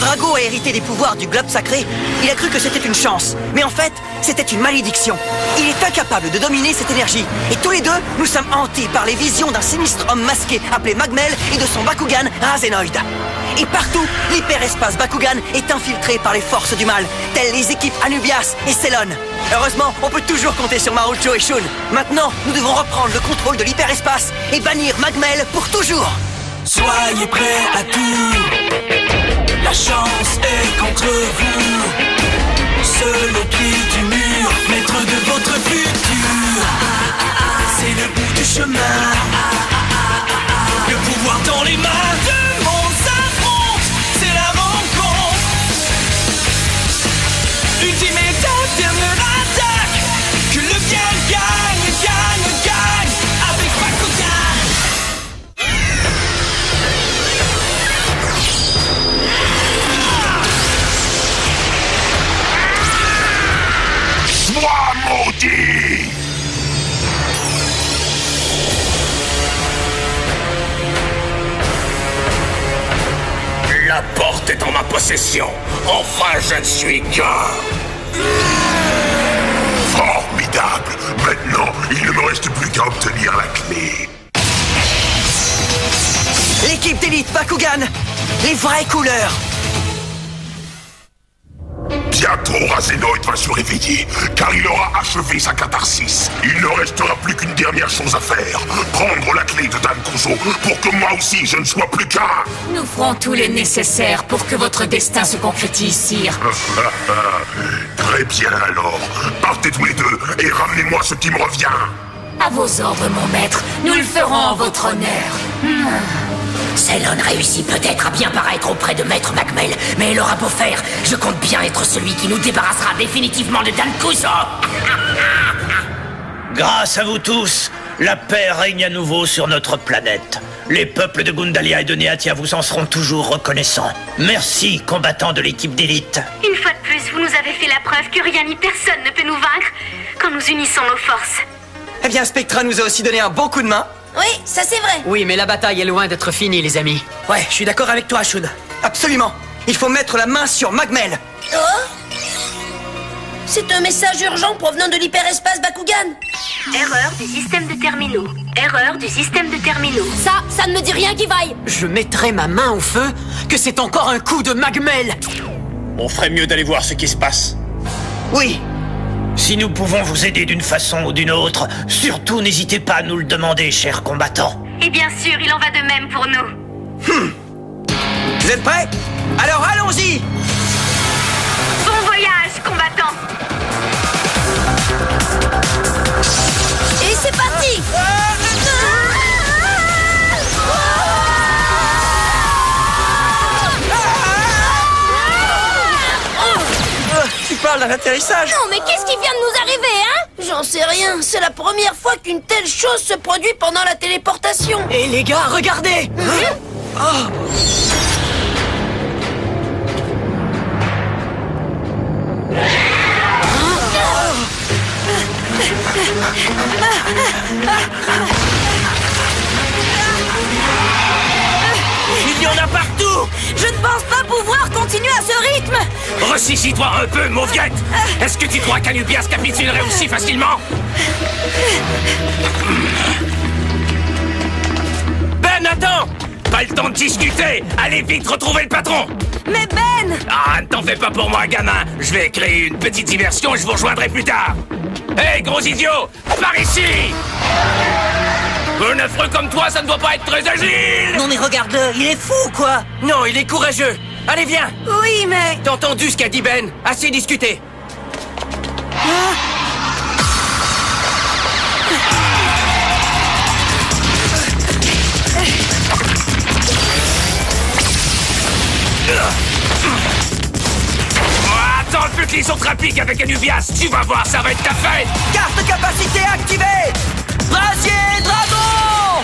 Drago a hérité des pouvoirs du globe sacré, il a cru que c'était une chance. Mais en fait, c'était une malédiction. Il est incapable de dominer cette énergie. Et tous les deux, nous sommes hantés par les visions d'un sinistre homme masqué appelé Magmel et de son Bakugan Razenoid. Et partout, l'hyperespace Bakugan est infiltré par les forces du mal, telles les équipes Anubias et Célon. Heureusement, on peut toujours compter sur Marucho et Shun. Maintenant, nous devons reprendre le contrôle de l'hyperespace et bannir Magmel pour toujours. Soyez prêts à tout, la chance est contre vous. Seul au pied du mur, maître de votre futur. C'est le bout du chemin, le pouvoir dans les mains. Deux mondes s'affrontent, c'est la rencontre. Ultimate dernière attaque, que le bien gagne, gagne, gagne avec Bakugan. Sois maudit! La porte est en ma possession. Enfin, je ne suis qu'un. Formidable. Maintenant, il ne me reste plus qu'à obtenir la clé. L'équipe d'élite Bakugan, les vraies couleurs. Bientôt, Razenoid va se réveiller, car il aura achevé sa catharsis. Il ne restera plus qu'une dernière chose à faire. Prendre la clé de Dankuso pour que moi aussi je ne sois plus qu'un. Nous ferons tout le nécessaire pour que votre destin se concrétise, sire. Très bien alors. Partez tous les deux et ramenez-moi ce qui me revient. À vos ordres, mon maître, nous le ferons en votre honneur. Célon réussit peut-être à bien paraître auprès de Maître Magmel, mais elle aura beau faire, je compte bien être celui qui nous débarrassera définitivement de Dankuso. Grâce à vous tous, la paix règne à nouveau sur notre planète. Les peuples de Gundalia et de Neatia vous en seront toujours reconnaissants. Merci, combattants de l'équipe d'élite. Une fois de plus, vous nous avez fait la preuve que rien ni personne ne peut nous vaincre quand nous unissons nos forces. Eh bien, Spectra nous a aussi donné un bon coup de main. Oui, ça c'est vrai. Oui, mais la bataille est loin d'être finie, les amis. Ouais, je suis d'accord avec toi, Shun. Absolument. Il faut mettre la main sur Magmel. Oh, c'est un message urgent provenant de l'hyperespace Bakugan. Erreur du système de terminaux. Erreur du système de terminaux. Ça ne me dit rien qui vaille. Je mettrai ma main au feu que c'est encore un coup de Magmel. On ferait mieux d'aller voir ce qui se passe. Oui. Si nous pouvons vous aider d'une façon ou d'une autre, surtout n'hésitez pas à nous le demander, chers combattants. Et bien sûr, il en va de même pour nous. Vous êtes prêts? Alors allons-y! Bon voyage, combattants! Et c'est parti. Tu parles d'un atterrissage? Non, mais qu'est-ce qui vient de nous arriver, hein? J'en sais rien, c'est la première fois qu'une telle chose se produit pendant la téléportation. Et les gars, regardez! Il y en a partout! Je ne pense pas pouvoir continuer à ce rythme. Ressaisis-toi un peu, mauviette! Est-ce que tu crois qu'Anubias capitulerait aussi facilement? Ben, attends! Pas le temps de discuter! Allez vite retrouver le patron! Mais Ben! Ah, ne t'en fais pas pour moi, gamin! Je vais créer une petite diversion et je vous rejoindrai plus tard! Hé, gros idiot! Par ici! Un affreux comme toi, ça ne doit pas être très agile! Non mais regarde-le, il est fou quoi! Non, il est courageux. Allez, viens. Oui, mais... T'as entendu ce qu'a dit Ben? Assez discuté. Attends un peu que les autres appliquent avec Anubias! Tu vas voir, ça va être ta fête! Carte capacité activée! Brasier Dragon!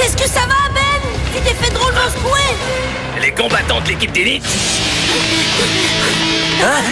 Est-ce que ça va, Ben? Tu t'es fait drôlement secouer. Les combattants de l'équipe d'élite? Hein?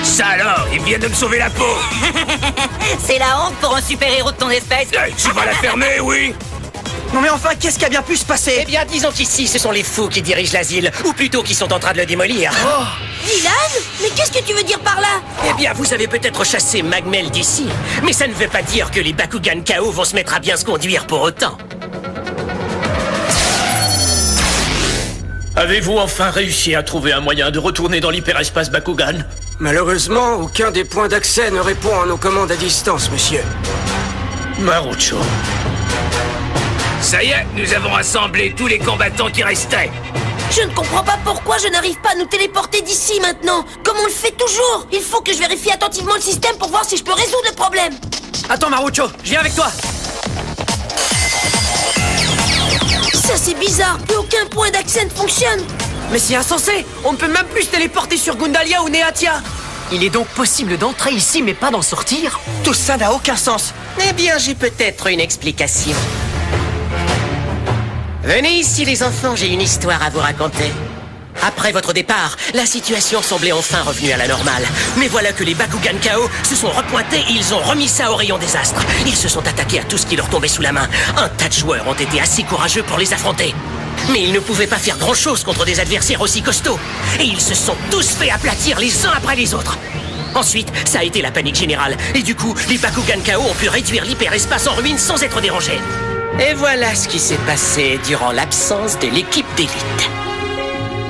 Ça alors, ils viennent de me sauver la peau! C'est la honte pour un super-héros de ton espèce. Tu vas la fermer, oui? Non mais enfin, qu'est-ce qui a bien pu se passer? Eh bien, disons qu'ici, ce sont les fous qui dirigent l'asile, ou plutôt qui sont en train de le démolir. Oh. Dylan? Mais qu'est-ce que tu veux dire par là? Eh bien, vous avez peut-être chassé Magmel d'ici, mais ça ne veut pas dire que les Bakugan KO vont se mettre à bien se conduire pour autant. Avez-vous enfin réussi à trouver un moyen de retourner dans l'hyperespace Bakugan? Malheureusement, aucun des points d'accès ne répond à nos commandes à distance, monsieur. Marucho. Ça y est, nous avons rassemblé tous les combattants qui restaient. Je ne comprends pas pourquoi je n'arrive pas à nous téléporter d'ici maintenant. Comme on le fait toujours. Il faut que je vérifie attentivement le système pour voir si je peux résoudre le problème. Attends, Marucho, je viens avec toi. Ça c'est bizarre, plus aucun point d'accès ne fonctionne. Mais c'est insensé. On ne peut même plus se téléporter sur Gundalia ou Neatia. Il est donc possible d'entrer ici mais pas d'en sortir? Tout ça n'a aucun sens. Eh bien, j'ai peut-être une explication. Venez ici, les enfants, j'ai une histoire à vous raconter. Après votre départ, la situation semblait enfin revenue à la normale. Mais voilà que les Bakugan KO se sont repointés et ils ont remis ça au rayon des astres. Ils se sont attaqués à tout ce qui leur tombait sous la main. Un tas de joueurs ont été assez courageux pour les affronter. Mais ils ne pouvaient pas faire grand-chose contre des adversaires aussi costauds. Et ils se sont tous fait aplatir les uns après les autres. Ensuite, ça a été la panique générale. Et du coup, les Bakugan KO ont pu réduire l'hyperespace en ruine sans être dérangés. Et voilà ce qui s'est passé durant l'absence de l'équipe d'élite.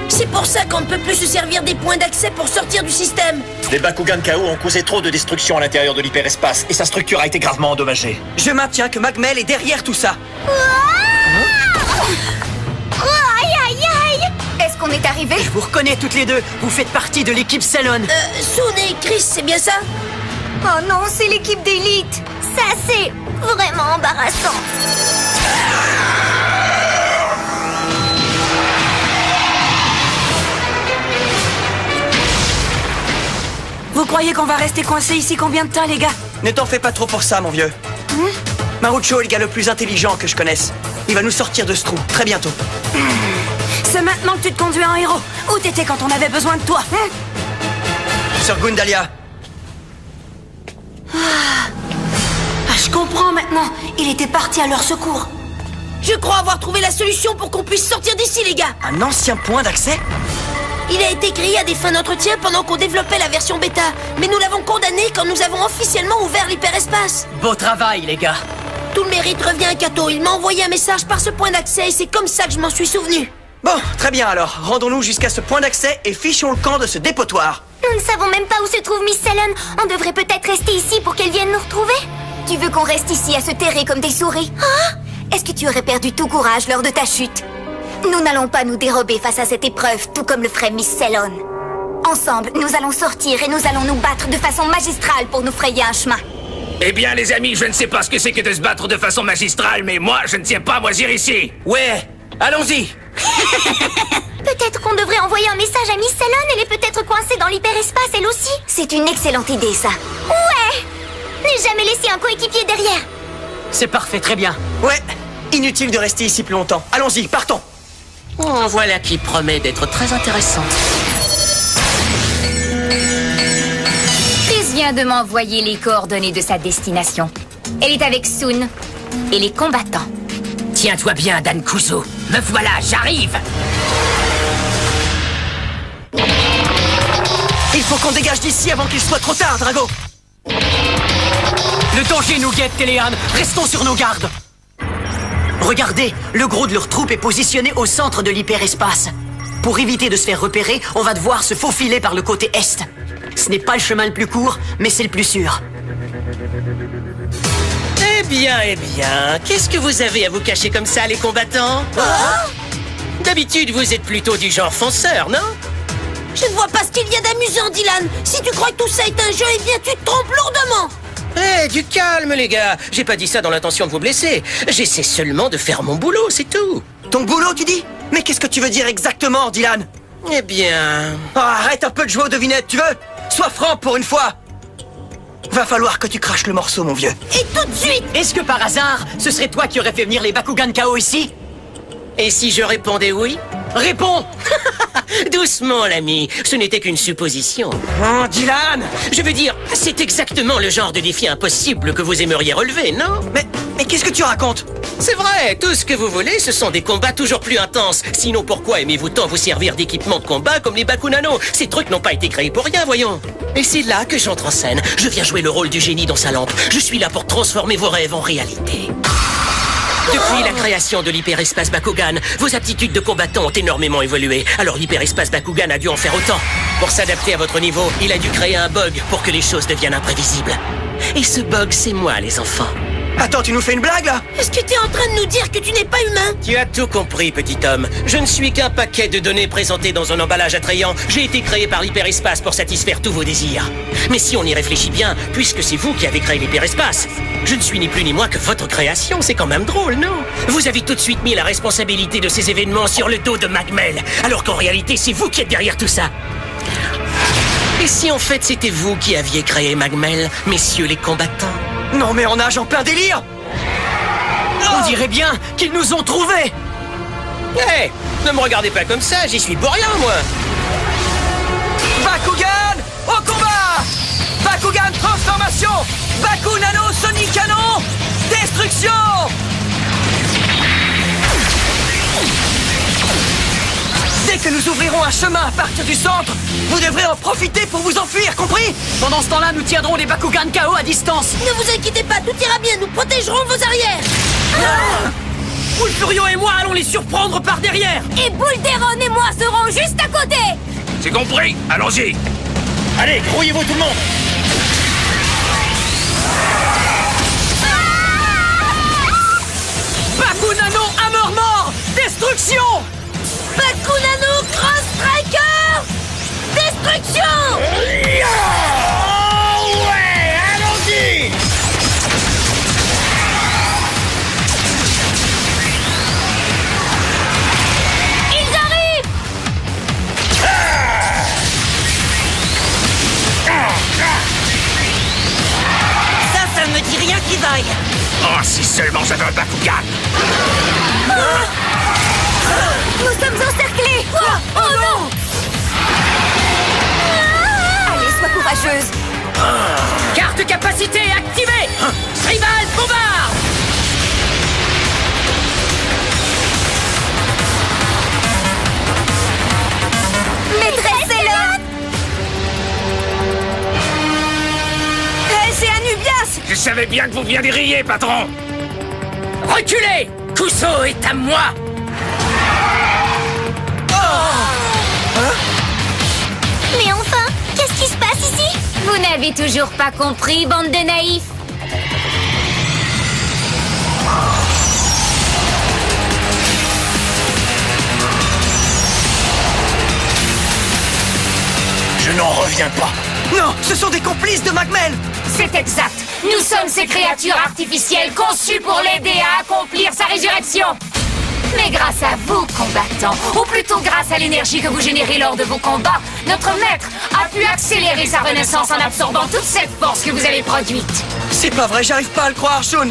C'est pour ça qu'on ne peut plus se servir des points d'accès pour sortir du système. Les Bakugan KO ont causé trop de destruction à l'intérieur de l'hyperespace et sa structure a été gravement endommagée. Je maintiens que Magmel est derrière tout ça. Aïe, aïe, aïe! Est-ce qu'on est arrivé? Je vous reconnais toutes les deux. Vous faites partie de l'équipe Cellon. Sun et Chris, c'est bien ça? Oh non, c'est l'équipe d'élite. Ça, c'est vraiment embarrassant. Vous croyez qu'on va rester coincé ici combien de temps, les gars? Ne t'en fais pas trop pour ça, mon vieux. Marucho est le gars le plus intelligent que je connaisse. Il va nous sortir de ce trou, très bientôt. C'est maintenant que tu te conduis en héros. Où t'étais quand on avait besoin de toi? Sur Gundalia. Je comprends maintenant. Il était parti à leur secours. Je crois avoir trouvé la solution pour qu'on puisse sortir d'ici, les gars. Un ancien point d'accès? Il a été créé à des fins d'entretien pendant qu'on développait la version bêta. Mais nous l'avons condamné quand nous avons officiellement ouvert l'hyperespace. Beau travail, les gars. Tout le mérite revient à Kato. Il m'a envoyé un message par ce point d'accès et c'est comme ça que je m'en suis souvenu. Bon, très bien alors. Rendons-nous jusqu'à ce point d'accès et fichons le camp de ce dépotoir. Nous ne savons même pas où se trouve Miss Cellon. On devrait peut-être rester ici pour qu'elle vienne nous retrouver. Tu veux qu'on reste ici à se terrer comme des souris? Ah! Est-ce que tu aurais perdu tout courage lors de ta chute? Nous n'allons pas nous dérober face à cette épreuve, tout comme le ferait Miss Cellon. Ensemble, nous allons sortir et nous allons nous battre de façon magistrale pour nous frayer un chemin. Eh bien, les amis, je ne sais pas ce que c'est que de se battre de façon magistrale, mais moi, je ne tiens pas à moisir ici. Ouais, allons-y. Peut-être qu'on devrait envoyer un message à Miss Cellon. Elle est peut-être coincée dans l'hyperespace, elle aussi. C'est une excellente idée, ça. Ouais! Ne jamais laisser un coéquipier derrière. C'est parfait, très bien. Ouais, inutile de rester ici plus longtemps. Allons-y, partons. Oh, voilà qui promet d'être très intéressant. Chris vient de m'envoyer les coordonnées de sa destination. Elle est avec Sun et les combattants. Tiens-toi bien, Dan Kuzo. Me voilà, j'arrive. Il faut qu'on dégage d'ici avant qu'il soit trop tard, Drago. Le danger nous guette, Téléane. Restons sur nos gardes. Regardez, le gros de leur troupe est positionné au centre de l'hyperespace. Pour éviter de se faire repérer, on va devoir se faufiler par le côté est. Ce n'est pas le chemin le plus court, mais c'est le plus sûr. Eh bien, qu'est-ce que vous avez à vous cacher comme ça, les combattants? D'habitude, vous êtes plutôt du genre fonceur, non? Je ne vois pas ce qu'il y a d'amusant, Dylan. Si tu crois que tout ça est un jeu, eh bien tu te trompes lourdement. Eh, du calme, les gars. J'ai pas dit ça dans l'intention de vous blesser. J'essaie seulement de faire mon boulot, c'est tout. Ton boulot, tu dis? Mais qu'est-ce que tu veux dire exactement, Dylan? Eh bien... Oh, arrête un peu de jouer aux devinettes, tu veux? Sois franc pour une fois. Va falloir que tu craches le morceau, mon vieux. Et tout de suite. Est-ce que par hasard, ce serait toi qui aurais fait venir les Bakugan KO ici? Et si je répondais oui? Réponds! Doucement, l'ami. Ce n'était qu'une supposition. Oh, Dylan! Je veux dire, c'est exactement le genre de défi impossible que vous aimeriez relever, non? Mais Mais qu'est-ce que tu racontes? C'est vrai, tout ce que vous voulez, ce sont des combats toujours plus intenses. Sinon, pourquoi aimez-vous tant vous servir d'équipement de combat comme les Bakunano? Ces trucs n'ont pas été créés pour rien, voyons. Et c'est là que j'entre en scène. Je viens jouer le rôle du génie dans sa lampe. Je suis là pour transformer vos rêves en réalité. Depuis la création de l'hyperespace Bakugan, vos aptitudes de combattant ont énormément évolué. Alors l'hyperespace Bakugan a dû en faire autant. Pour s'adapter à votre niveau, il a dû créer un bug pour que les choses deviennent imprévisibles. Et ce bug, c'est moi, les enfants. Attends, tu nous fais une blague, là? Est-ce que t'es en train de nous dire que tu n'es pas humain? Tu as tout compris, petit homme. Je ne suis qu'un paquet de données présentées dans un emballage attrayant. J'ai été créé par l'hyperespace pour satisfaire tous vos désirs. Mais si on y réfléchit bien, puisque c'est vous qui avez créé l'hyperespace, je ne suis ni plus ni moins que votre création. C'est quand même drôle, non? Vous avez tout de suite mis la responsabilité de ces événements sur le dos de Magmel, alors qu'en réalité, c'est vous qui êtes derrière tout ça. Et si en fait c'était vous qui aviez créé Magmel, messieurs les combattants? Non mais on nage en plein délire! On dirait bien qu'ils nous ont trouvés! Hé, ne me regardez pas comme ça, j'y suis pour rien, moi! Bakugan, au combat! Bakugan transformation! Baku Nano Sonic Canon! Destruction! Dès que nous ouvrirons un chemin à partir du centre, vous devrez en profiter pour vous enfuir, compris? Pendant ce temps-là, nous tiendrons les Bakugan KO à distance. Ne vous inquiétez pas, tout ira bien, nous protégerons vos arrières. Boule Furio et moi allons les surprendre par derrière. Et Boule d'Héron et moi serons juste à côté. C'est compris, allons-y. Allez, grouillez-vous tout le monde. Baku Nano Hammer Mort! Destruction! Baku Nano Cross Striker! Destruction! Oh ouais, allons-y! Ils arrivent! Ça ne me dit rien qui vaille. Oh, si seulement j'avais un Bakugan. Nous sommes encerclés! Oh non! Allez, sois courageuse! Carte capacité activée! Rival bombarde! Maîtresse Célone! C'est Anubias! Je savais bien que vous viendriez, patron. Reculez! Kuso est à moi! Mais enfin, qu'est-ce qui se passe ici? Vous n'avez toujours pas compris, bande de naïfs? Je n'en reviens pas. Non, ce sont des complices de Magmel! C'est exact. Nous sommes ces créatures artificielles conçues pour l'aider à accomplir sa résurrection. Mais grâce à vous, combattants, ou plutôt grâce à l'énergie que vous générez lors de vos combats, notre maître a pu accélérer sa renaissance en absorbant toute cette force que vous avez produite. C'est pas vrai, j'arrive pas à le croire, Shun!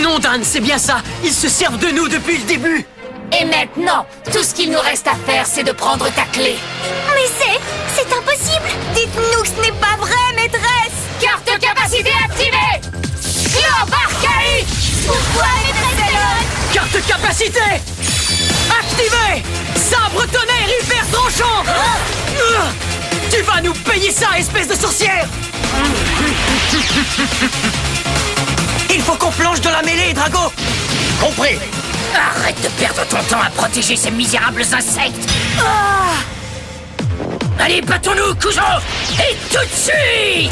Non, Dan, c'est bien ça. Ils se servent de nous depuis le début. Et maintenant, tout ce qu'il nous reste à faire, c'est de prendre ta clé. Mais c'est impossible! Dites-nous que ce n'est pas vrai, maîtresse! Carte capacité activée! Globe archaïque! Pourquoi, maîtresse Célone? Carte capacité activée! Sabre tonnerre hyper tranchant! Tu vas nous payer ça, espèce de sorcière! Il faut qu'on plonge dans la mêlée, Drago! Compris. Arrête de perdre ton temps à protéger ces misérables insectes! Allez, battons-nous, Kuzo! Et tout de suite!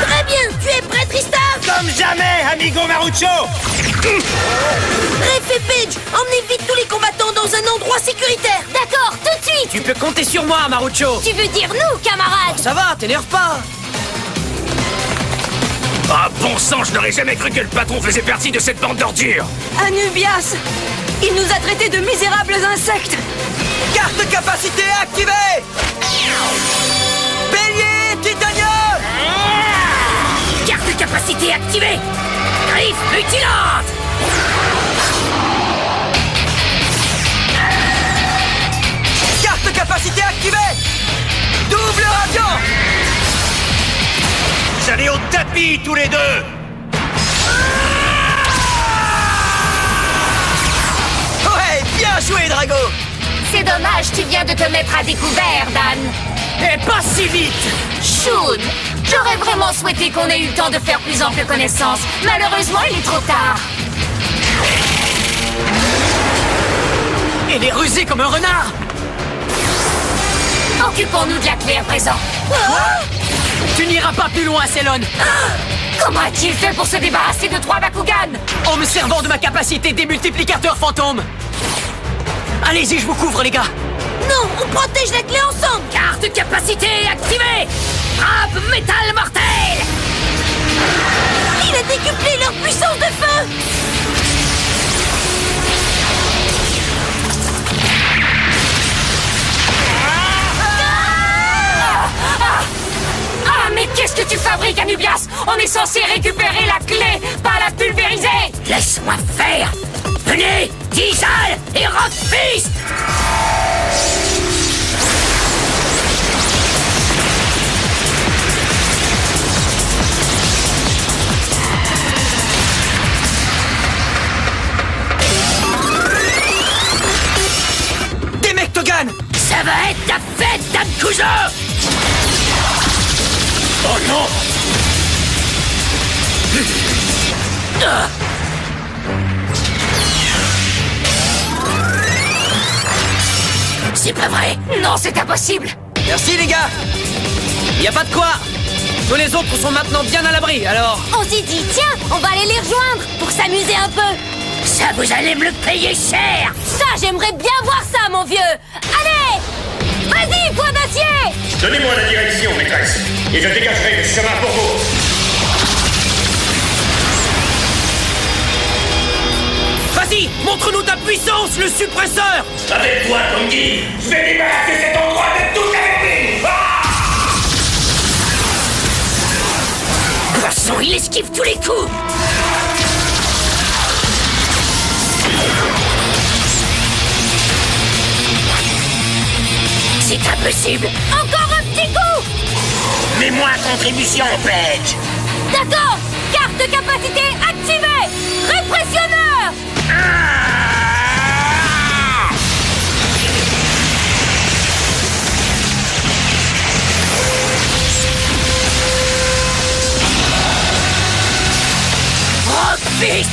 Très bien, tu es prêt, Tristar? Comme jamais, amigo Marucho. Ref et Page, emmenez vite tous les combattants dans un endroit sécuritaire. D'accord, tout de suite! Tu peux compter sur moi, Marucho. Tu veux dire nous, camarades? Ça va, t'énerve pas! Ah, bon sang, je n'aurais jamais cru que le patron faisait partie de cette bande d'ordures. Anubias! Il nous a traités de misérables insectes! Carte capacité activée! Bélier Titanium! Carte capacité activée! Griffe mutilante! Carte capacité activée! Double radiant! Vous allez au tête tapis, tous les deux! Ouais, bien joué, Drago! C'est dommage, tu viens de te mettre à découvert, Dan. Et pas si vite! Shun, j'aurais vraiment souhaité qu'on ait eu le temps de faire plus ample connaissance. Malheureusement, il est trop tard. Il est rusé comme un renard! Occupons-nous de la clé à présent. Tu n'iras pas plus loin, Célon! Comment a-t-il fait pour se débarrasser de 3 Bakugan? En me servant de ma capacité démultiplicateur fantôme! Allez-y, je vous couvre, les gars! Non, on protège la clé ensemble. Carte capacité activée. Frappe métal mortel. Il a décuplé leur puissance de feu. Ah, mais qu'est-ce que tu fabriques, Anubias? On est censé récupérer la clé, pas la pulvériser. Laisse-moi faire. Venez, Diesel et Rock Fist. Demectogan! Ça va être ta fête, Dan Kuzo! Oh non! C'est pas vrai! Non, c'est impossible. Merci, les gars! Y a pas de quoi! Tous les autres sont maintenant bien à l'abri, alors... On s'est dit, tiens, on va aller les rejoindre pour s'amuser un peu. Ça, vous allez me le payer cher! Ça, j'aimerais bien voir ça, mon vieux. Allez! Vas-y, point d'acier! Donnez-moi la direction, maîtresse, et je dégagerai le chemin pour vous. Vas-y, montre-nous ta puissance, le suppresseur! Avec toi, Tongi, je vais débarrasser cet endroit de toute la vie! Poisson, il esquive tous les coups! C'est impossible! Encore un petit coup! Mets-moi contribution, Pledge! D'accord! Carte de capacité activée! Répressionneur! Rock Fist!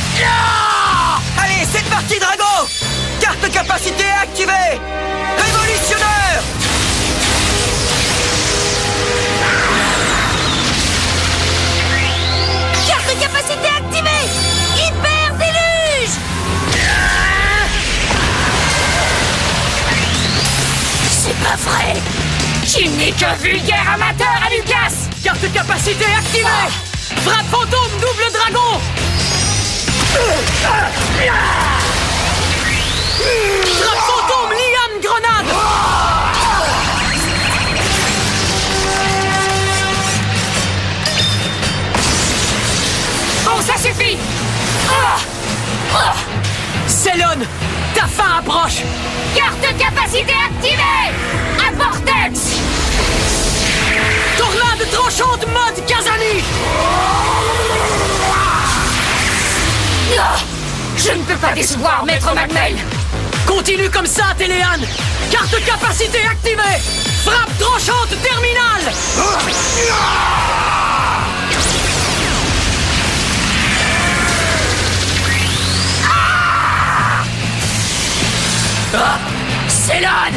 Allez, c'est parti, Drago! Carte de capacité activée! Révolutionnaire! Carte de capacité activée. Hyper déluge. C'est pas vrai! Tu n'es qu'un vulgaire amateur, Anubias. Carte de capacité activée! Frappe fantôme, double dragon! Frappe fantôme, liane grenade! Bon, ça suffit. Célon, ta fin approche! Carte de capacité activée. Un vortex. Tornade tranchante mode Kazani! Je ne peux pas décevoir, Maître Magmel. Continue comme ça, Téléane! Carte de capacité activée! Frappe tranchante terminale! Célon!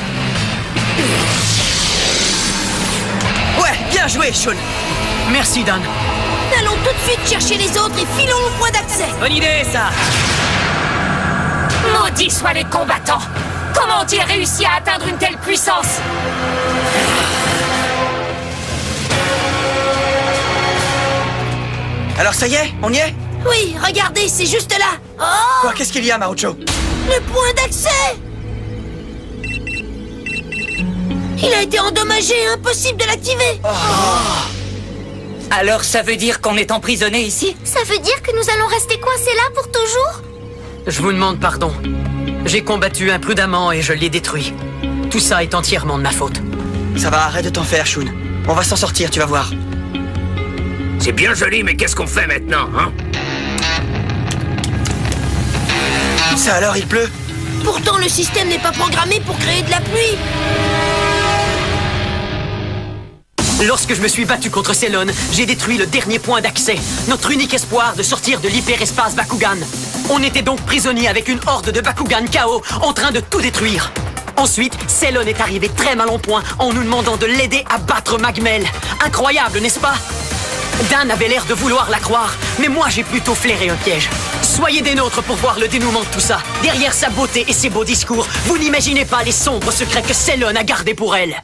Ouais, bien joué, Shun! Merci, Dan. Allons tout de suite chercher les autres et filons au point d'accès. Bonne idée, ça! Maudits soient les combattants. Comment ont-ils réussi à atteindre une telle puissance? Alors ça y est, on y est? Oui, regardez, c'est juste là. Oh, Quoi, qu'est-ce qu'il y a, Marucho? le point d'accès. Il a été endommagé, impossible de l'activer. Alors ça veut dire qu'on est emprisonné ici? Ça veut dire que nous allons rester coincés là pour toujours? Je vous demande pardon. J'ai combattu imprudemment et je l'ai détruit. Tout ça est entièrement de ma faute. Ça va, arrête de t'en faire, Shun. On va s'en sortir, tu vas voir. C'est bien joli, mais qu'est-ce qu'on fait maintenant, hein? Ça alors, il pleut? Pourtant, le système n'est pas programmé pour créer de la pluie. Lorsque je me suis battu contre Célone, j'ai détruit le dernier point d'accès, notre unique espoir de sortir de l'hyperespace Bakugan. On était donc prisonniers avec une horde de Bakugan KO en train de tout détruire. Ensuite, Célone est arrivé très mal en point en nous demandant de l'aider à battre Magmel. Incroyable, n'est-ce pas? Dan avait l'air de vouloir la croire, mais moi j'ai plutôt flairé un piège. Soyez des nôtres pour voir le dénouement de tout ça. Derrière sa beauté et ses beaux discours, vous n'imaginez pas les sombres secrets que Célone a gardés pour elle.